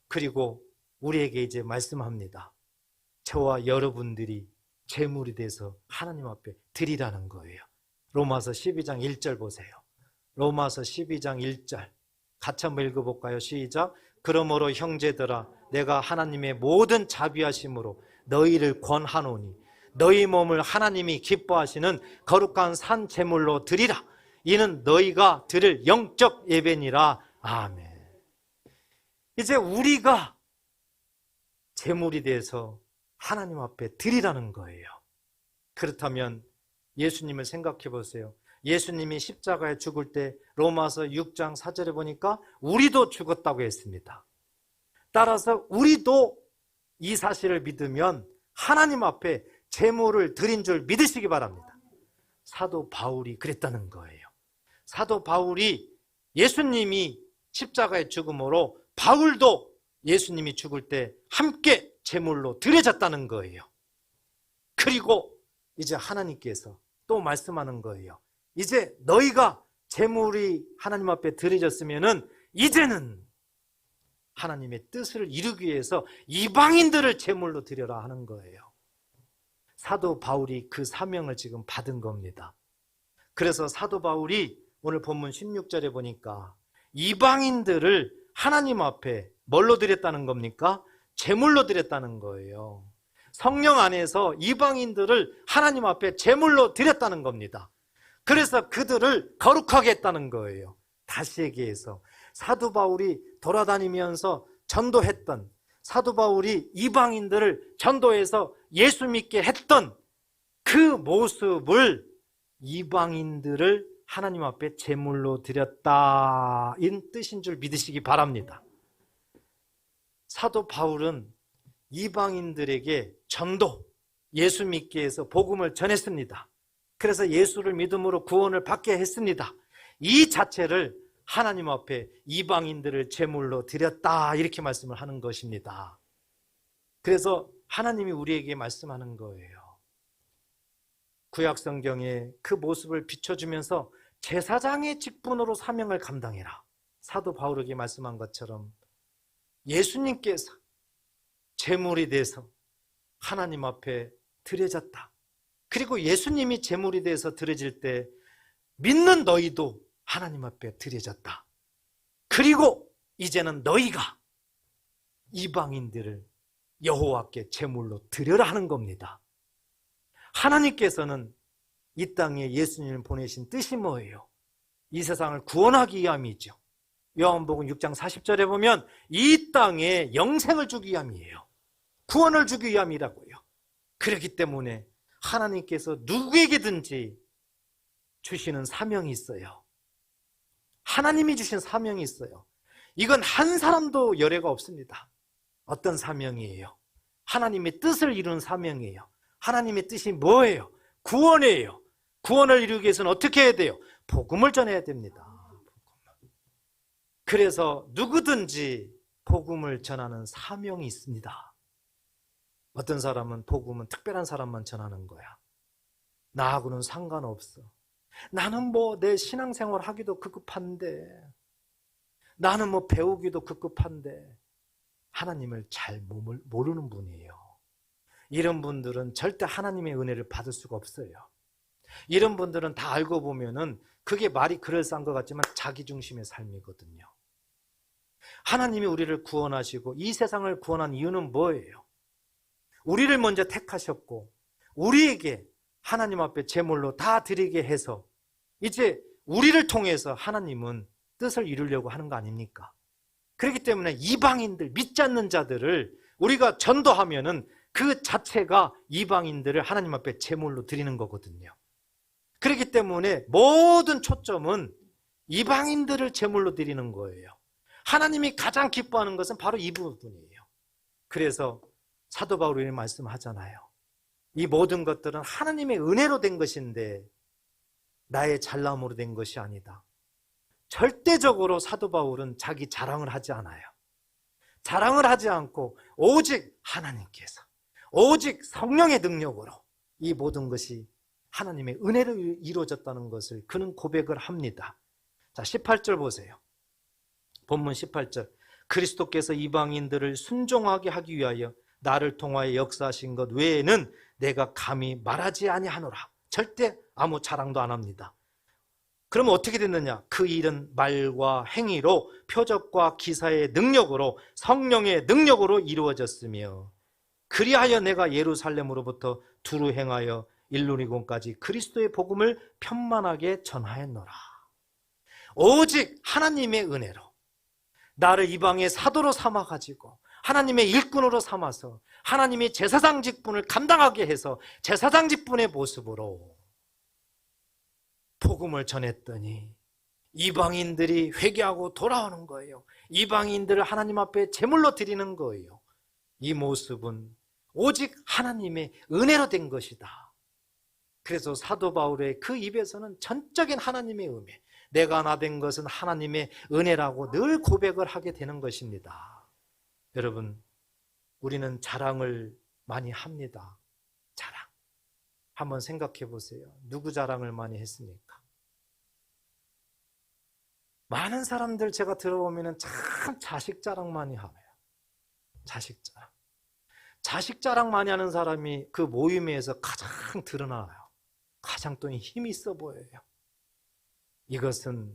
그리고 우리에게 이제 말씀합니다. 저와 여러분들이 제물이 돼서 하나님 앞에 드리라는 거예요. 로마서 12장 1절 보세요. 로마서 12장 1절 같이 한번 읽어볼까요? 시작. 그러므로 형제들아 내가 하나님의 모든 자비하심으로 너희를 권하노니 너희 몸을 하나님이 기뻐하시는 거룩한 산 제물로 드리라. 이는 너희가 드릴 영적 예배니라. 아멘. 이제 우리가 제물이 돼서 하나님 앞에 드리라는 거예요. 그렇다면 예수님을 생각해 보세요. 예수님이 십자가에 죽을 때 로마서 6장 4절에 보니까 우리도 죽었다고 했습니다. 따라서 우리도 이 사실을 믿으면 하나님 앞에 제물을 드린 줄 믿으시기 바랍니다. 사도 바울이 그랬다는 거예요. 사도 바울이 예수님이 십자가에 죽음으로 바울도 예수님이 죽을 때 함께 제물로 드려졌다는 거예요. 그리고 이제 하나님께서 또 말씀하는 거예요. 이제 너희가 제물이 하나님 앞에 드려졌으면은 이제는 하나님의 뜻을 이루기 위해서 이방인들을 제물로 드려라 하는 거예요. 사도 바울이 그 사명을 지금 받은 겁니다. 그래서 사도 바울이 오늘 본문 16절에 보니까 이방인들을 하나님 앞에 뭘로 드렸다는 겁니까? 제물로 드렸다는 거예요. 성령 안에서 이방인들을 하나님 앞에 제물로 드렸다는 겁니다. 그래서 그들을 거룩하게 했다는 거예요. 다시 얘기해서 사도 바울이 돌아다니면서 전도했던, 사도 바울이 이방인들을 전도해서 예수 믿게 했던 그 모습을 이방인들을 하나님 앞에 제물로 드렸다, 이 뜻인 줄 믿으시기 바랍니다. 사도 바울은 이방인들에게 전도, 예수 믿게 해서 복음을 전했습니다. 그래서 예수를 믿음으로 구원을 받게 했습니다. 이 자체를 하나님 앞에 이방인들을 제물로 드렸다, 이렇게 말씀을 하는 것입니다. 그래서 하나님이 우리에게 말씀하는 거예요. 구약 성경에 그 모습을 비춰주면서 제사장의 직분으로 사명을 감당해라. 사도 바울에게 말씀한 것처럼 예수님께서 제물이 돼서 하나님 앞에 드려졌다. 그리고 예수님이 제물이 돼서 드려질 때 믿는 너희도 하나님 앞에 드려졌다. 그리고 이제는 너희가 이방인들을 여호와께 제물로 드려라 하는 겁니다. 하나님께서는 이 땅에 예수님을 보내신 뜻이 뭐예요? 이 세상을 구원하기 위함이죠. 요한복음 6장 40절에 보면 이 땅에 영생을 주기 위함이에요. 구원을 주기 위함이라고요. 그렇기 때문에 하나님께서 누구에게든지 주시는 사명이 있어요. 하나님이 주신 사명이 있어요. 이건 한 사람도 열애가 없습니다. 어떤 사명이에요? 하나님의 뜻을 이루는 사명이에요. 하나님의 뜻이 뭐예요? 구원이에요. 구원을 이루기 위해서는 어떻게 해야 돼요? 복음을 전해야 됩니다. 그래서 누구든지 복음을 전하는 사명이 있습니다. 어떤 사람은 복음은 특별한 사람만 전하는 거야. 나하고는 상관없어. 나는 뭐 내 신앙생활 하기도 급급한데, 나는 뭐 배우기도 급급한데, 하나님을 잘 모르는 분이에요. 이런 분들은 절대 하나님의 은혜를 받을 수가 없어요. 이런 분들은 다 알고 보면은 그게 말이 그럴싸한 것 같지만 자기 중심의 삶이거든요. 하나님이 우리를 구원하시고 이 세상을 구원한 이유는 뭐예요? 우리를 먼저 택하셨고 우리에게 하나님 앞에 제물로 다 드리게 해서 이제 우리를 통해서 하나님은 뜻을 이루려고 하는 거 아닙니까? 그렇기 때문에 이방인들, 믿지 않는 자들을 우리가 전도하면은 그 자체가 이방인들을 하나님 앞에 제물로 드리는 거거든요. 그렇기 때문에 모든 초점은 이방인들을 제물로 드리는 거예요. 하나님이 가장 기뻐하는 것은 바로 이 부분이에요. 그래서 사도 바울이 말씀하잖아요. 이 모든 것들은 하나님의 은혜로 된 것인데 나의 잘남으로 된 것이 아니다. 절대적으로 사도 바울은 자기 자랑을 하지 않아요. 자랑을 하지 않고 오직 하나님께서, 오직 성령의 능력으로 이 모든 것이 하나님의 은혜로 이루어졌다는 것을 그는 고백을 합니다. 자, 18절 보세요. 본문 18절. 그리스도께서 이방인들을 순종하게 하기 위하여 나를 통하여 역사하신 것 외에는 내가 감히 말하지 아니하노라. 절대 아무 자랑도 안 합니다. 그러면 어떻게 됐느냐? 그 일은 말과 행위로, 표적과 기사의 능력으로, 성령의 능력으로 이루어졌으며, 그리하여 내가 예루살렘으로부터 두루 행하여 일루리곤까지 그리스도의 복음을 편만하게 전하였노라. 오직 하나님의 은혜로 나를 이방의 사도로 삼아가지고 하나님의 일꾼으로 삼아서 하나님이 제사장 직분을 감당하게 해서 제사장 직분의 모습으로 복음을 전했더니 이방인들이 회개하고 돌아오는 거예요. 이방인들을 하나님 앞에 제물로 드리는 거예요. 이 모습은 오직 하나님의 은혜로 된 것이다. 그래서 사도 바울의 그 입에서는 전적인 하나님의 은혜, 내가 하나 된 것은 하나님의 은혜라고 늘 고백을 하게 되는 것입니다. 여러분, 우리는 자랑을 많이 합니다. 자랑. 한번 생각해 보세요. 누구 자랑을 많이 했습니까? 많은 사람들 제가 들어보면 참 자식 자랑 많이 하네요. 자식 자랑. 자식 자랑 많이 하는 사람이 그 모임에서 가장 드러나요. 가장 또 힘이 있어 보여요. 이것은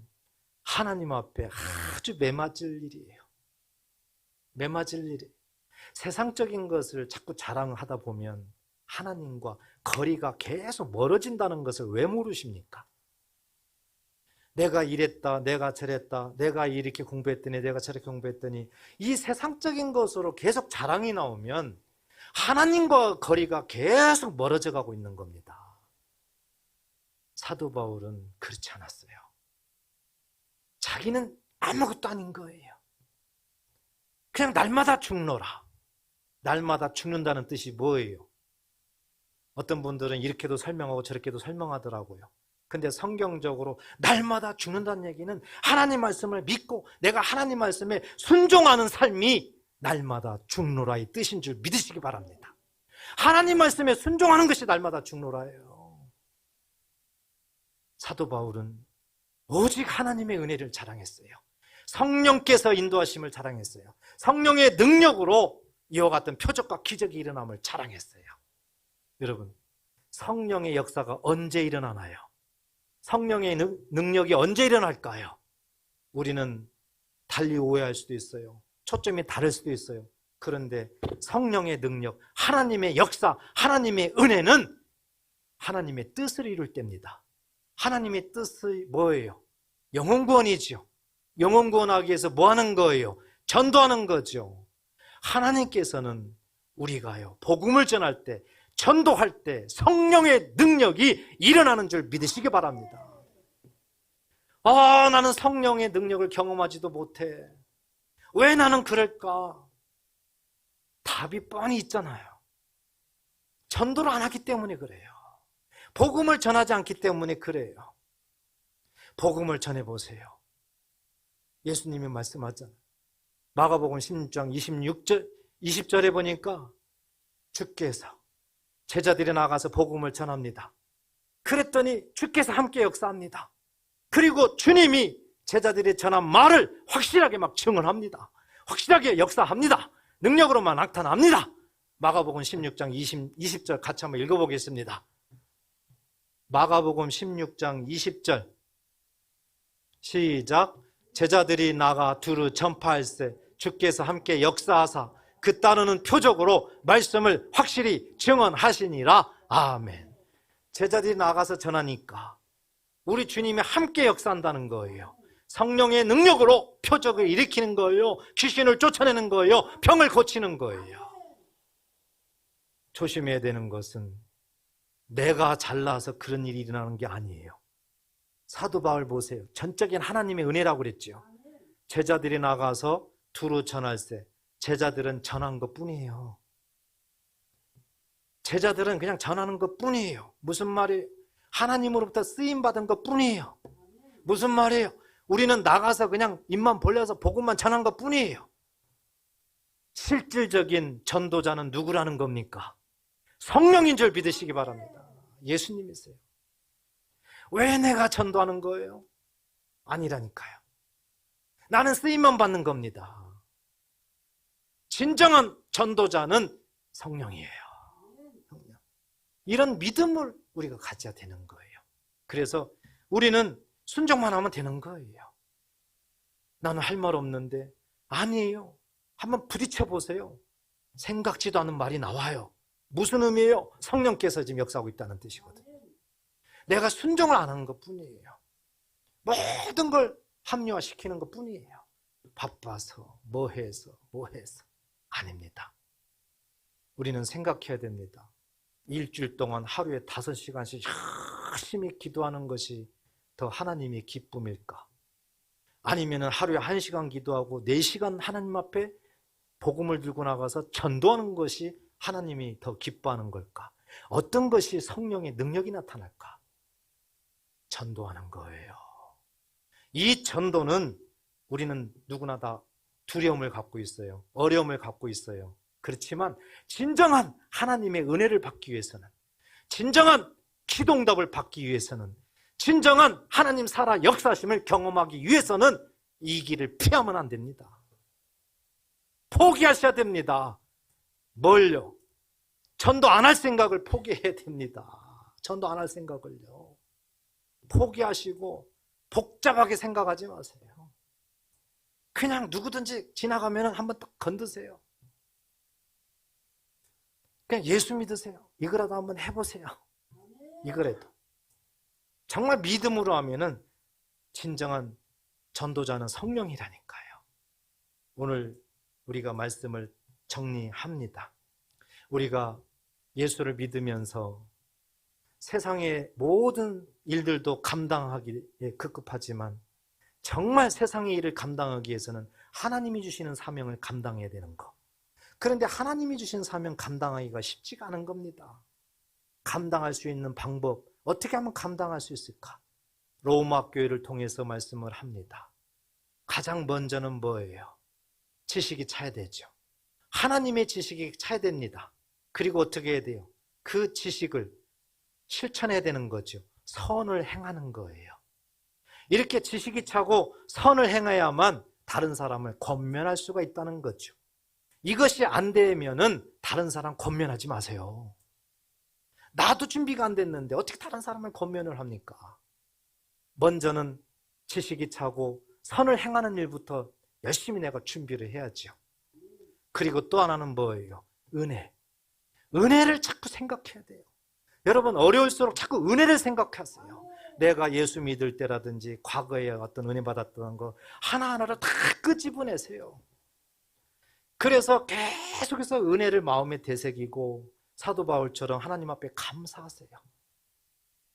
하나님 앞에 아주 매맞을 일이에요. 매맞을 일이에요. 세상적인 것을 자꾸 자랑하다 보면 하나님과 거리가 계속 멀어진다는 것을 왜 모르십니까? 내가 이랬다, 내가 저랬다, 내가 이렇게 공부했더니, 내가 저렇게 공부했더니, 이 세상적인 것으로 계속 자랑이 나오면 하나님과 거리가 계속 멀어져 가고 있는 겁니다. 사도 바울은 그렇지 않았어요. 자기는 아무것도 아닌 거예요. 그냥 날마다 죽노라. 날마다 죽는다는 뜻이 뭐예요? 어떤 분들은 이렇게도 설명하고 저렇게도 설명하더라고요. 근데 성경적으로 날마다 죽는다는 얘기는 하나님 말씀을 믿고 내가 하나님 말씀에 순종하는 삶이 날마다 죽노라의 뜻인 줄 믿으시기 바랍니다. 하나님 말씀에 순종하는 것이 날마다 죽노라예요. 사도 바울은 오직 하나님의 은혜를 자랑했어요. 성령께서 인도하심을 자랑했어요. 성령의 능력으로 이와 같은 표적과 기적이 일어남을 자랑했어요. 여러분, 성령의 역사가 언제 일어나나요? 성령의 능력이 언제 일어날까요? 우리는 달리 오해할 수도 있어요. 초점이 다를 수도 있어요. 그런데 성령의 능력, 하나님의 역사, 하나님의 은혜는 하나님의 뜻을 이룰 때입니다. 하나님의 뜻이 뭐예요? 영혼구원이죠. 영혼구원하기 위해서 뭐 하는 거예요? 전도하는 거죠. 하나님께서는 우리가요, 복음을 전할 때, 전도할 때 성령의 능력이 일어나는 줄 믿으시기 바랍니다. 나는 성령의 능력을 경험하지도 못해. 왜 나는 그럴까? 답이 뻔히 있잖아요. 전도를 안 하기 때문에 그래요. 복음을 전하지 않기 때문에 그래요. 복음을 전해보세요. 예수님이 말씀하잖아요. 마가복음 16장 20절에 보니까 주께서 제자들이 나가서 복음을 전합니다. 그랬더니 주께서 함께 역사합니다. 그리고 주님이 제자들이 전한 말을 확실하게 막 증언합니다. 확실하게 역사합니다. 능력으로만 나타납니다. 마가복음 16장 20절 같이 한번 읽어보겠습니다. 마가복음 16장 20절 시작. 제자들이 나가 두루 전파할세 주께서 함께 역사하사 그 따르는 표적으로 말씀을 확실히 증언하시니라. 아멘. 제자들이 나가서 전하니까 우리 주님이 함께 역사한다는 거예요. 성령의 능력으로 표적을 일으키는 거예요. 귀신을 쫓아내는 거예요. 병을 고치는 거예요. 조심해야 되는 것은 내가 잘나서 그런 일이 일어나는 게 아니에요. 사도 바울 보세요. 전적인 하나님의 은혜라고 그랬죠. 제자들이 나가서 두루 전할세. 제자들은 전한 것뿐이에요. 제자들은 그냥 전하는 것뿐이에요. 무슨 말이에요? 하나님으로부터 쓰임받은 것뿐이에요. 무슨 말이에요? 우리는 나가서 그냥 입만 벌려서 복음만 전한 것뿐이에요. 실질적인 전도자는 누구라는 겁니까? 성령인 줄 믿으시기 바랍니다. 예수님이세요. 왜 내가 전도하는 거예요? 아니라니까요. 나는 쓰임만 받는 겁니다. 진정한 전도자는 성령이에요. 성령. 이런 믿음을 우리가 가져야 되는 거예요. 그래서 우리는 순종만 하면 되는 거예요. 나는 할 말 없는데. 아니에요. 한번 부딪혀 보세요. 생각지도 않은 말이 나와요. 무슨 의미예요? 성령께서 지금 역사하고 있다는 뜻이거든요. 내가 순종을 안 하는 것뿐이에요. 모든 걸 합리화시키는 것뿐이에요. 바빠서 뭐 해서 아닙니다. 우리는 생각해야 됩니다. 일주일 동안 하루에 5시간씩 열심히 기도하는 것이 더 하나님의 기쁨일까? 아니면 하루에 1시간 기도하고 4시간 하나님 앞에 복음을 들고 나가서 전도하는 것이 하나님이 더 기뻐하는 걸까? 어떤 것이 성령의 능력이 나타날까? 전도하는 거예요. 이 전도는 우리는 누구나 다 두려움을 갖고 있어요. 어려움을 갖고 있어요. 그렇지만 진정한 하나님의 은혜를 받기 위해서는, 진정한 기도응답을 받기 위해서는, 진정한 하나님 살아 역사심을 경험하기 위해서는 이 길을 피하면 안 됩니다. 포기하셔야 됩니다. 뭘요? 전도 안 할 생각을 포기해야 됩니다. 전도 안 할 생각을요. 포기하시고 복잡하게 생각하지 마세요. 그냥 누구든지 지나가면 한번 딱 건드세요. 그냥 예수 믿으세요. 이거라도 한번 해보세요. 이거라도. 정말 믿음으로 하면은 진정한 전도자는 성령이라니까요. 오늘 우리가 말씀을 정리합니다. 우리가 예수를 믿으면서 세상의 모든 일들도 감당하기에 급급하지만 정말 세상의 일을 감당하기 위해서는 하나님이 주시는 사명을 감당해야 되는 거. 그런데 하나님이 주신 사명 감당하기가 쉽지가 않은 겁니다. 감당할 수 있는 방법, 어떻게 하면 감당할 수 있을까? 로마 교회를 통해서 말씀을 합니다. 가장 먼저는 뭐예요? 지식이 차야 되죠. 하나님의 지식이 차야 됩니다. 그리고 어떻게 해야 돼요? 그 지식을 실천해야 되는 거죠. 선을 행하는 거예요. 이렇게 지식이 차고 선을 행해야만 다른 사람을 권면할 수가 있다는 거죠. 이것이 안 되면은 다른 사람 권면하지 마세요. 나도 준비가 안 됐는데 어떻게 다른 사람을 권면을 합니까? 먼저는 지식이 차고 선을 행하는 일부터 열심히 내가 준비를 해야죠. 그리고 또 하나는 뭐예요? 은혜. 은혜를 자꾸 생각해야 돼요. 여러분 어려울수록 자꾸 은혜를 생각하세요. 내가 예수 믿을 때라든지 과거에 어떤 은혜 받았던 거 하나하나를 다 끄집어내세요. 그래서 계속해서 은혜를 마음에 되새기고 사도 바울처럼 하나님 앞에 감사하세요.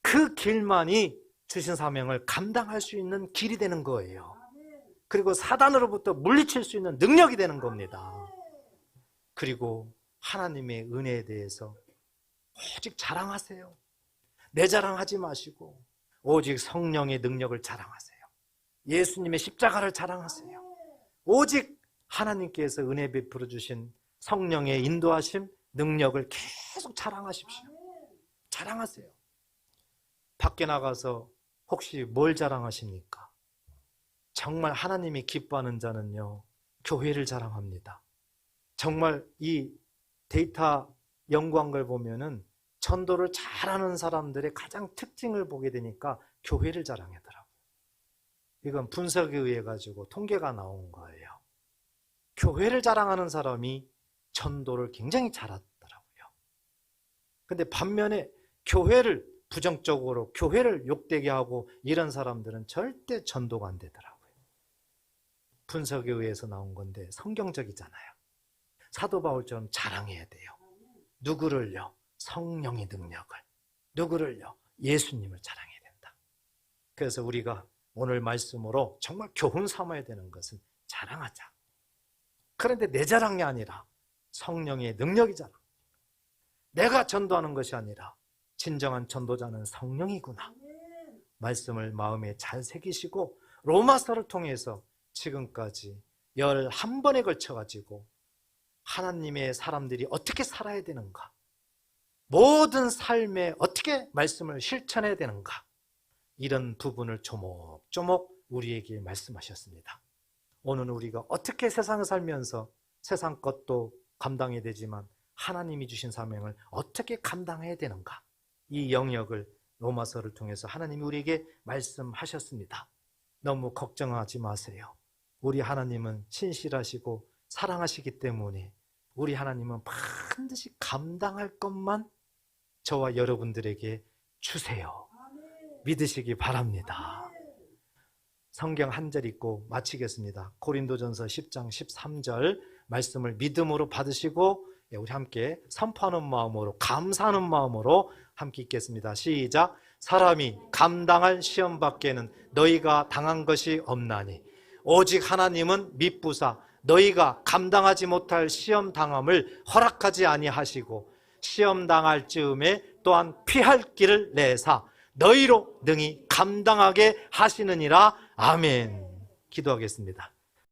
그 길만이 주신 사명을 감당할 수 있는 길이 되는 거예요. 그리고 사단으로부터 물리칠 수 있는 능력이 되는 겁니다. 그리고 하나님의 은혜에 대해서 오직 자랑하세요. 내 자랑하지 마시고 오직 성령의 능력을 자랑하세요. 예수님의 십자가를 자랑하세요. 오직 하나님께서 은혜 베풀어 주신 성령의 인도하심, 능력을 계속 자랑하십시오. 자랑하세요. 밖에 나가서 혹시 뭘 자랑하십니까? 정말 하나님이 기뻐하는 자는요, 교회를 자랑합니다. 정말 이 데이터 연구한 걸 보면은 전도를 잘하는 사람들의 가장 특징을 보게 되니까 교회를 자랑하더라고요. 이건 분석에 의해 가지고 통계가 나온 거예요. 교회를 자랑하는 사람이 전도를 굉장히 잘하더라고요. 근데 반면에 교회를 부정적으로 교회를 욕되게 하고 이런 사람들은 절대 전도가 안 되더라고요. 분석에 의해서 나온 건데 성경적이잖아요. 사도 바울처럼 자랑해야 돼요. 누구를요? 성령의 능력을. 누구를요? 예수님을 자랑해야 된다. 그래서 우리가 오늘 말씀으로 정말 교훈 삼아야 되는 것은 자랑하자. 그런데 내 자랑이 아니라 성령의 능력이잖아. 내가 전도하는 것이 아니라 진정한 전도자는 성령이구나. 말씀을 마음에 잘 새기시고 로마서를 통해서 지금까지 11번에 걸쳐가지고 하나님의 사람들이 어떻게 살아야 되는가, 모든 삶에 어떻게 말씀을 실천해야 되는가, 이런 부분을 조목조목 우리에게 말씀하셨습니다. 오늘 우리가 어떻게 세상을 살면서 세상 것도 감당해야 되지만 하나님이 주신 사명을 어떻게 감당해야 되는가, 이 영역을 로마서를 통해서 하나님이 우리에게 말씀하셨습니다. 너무 걱정하지 마세요. 우리 하나님은 신실하시고 사랑하시기 때문에 우리 하나님은 반드시 감당할 것만 저와 여러분들에게 주세요. 믿으시기 바랍니다. 성경 한 절 읽고 마치겠습니다. 고린도전서 10장 13절 말씀을 믿음으로 받으시고 우리 함께 선포하는 마음으로, 감사하는 마음으로 함께 읽겠습니다. 시작. 사람이 감당할 시험 밖에는 너희가 당한 것이 없나니 오직 하나님은 미쁘사 너희가 감당하지 못할 시험 당함을 허락하지 아니하시고 시험 당할 즈음에 또한 피할 길을 내사 너희로 능히 감당하게 하시느니라. 아멘. 기도하겠습니다.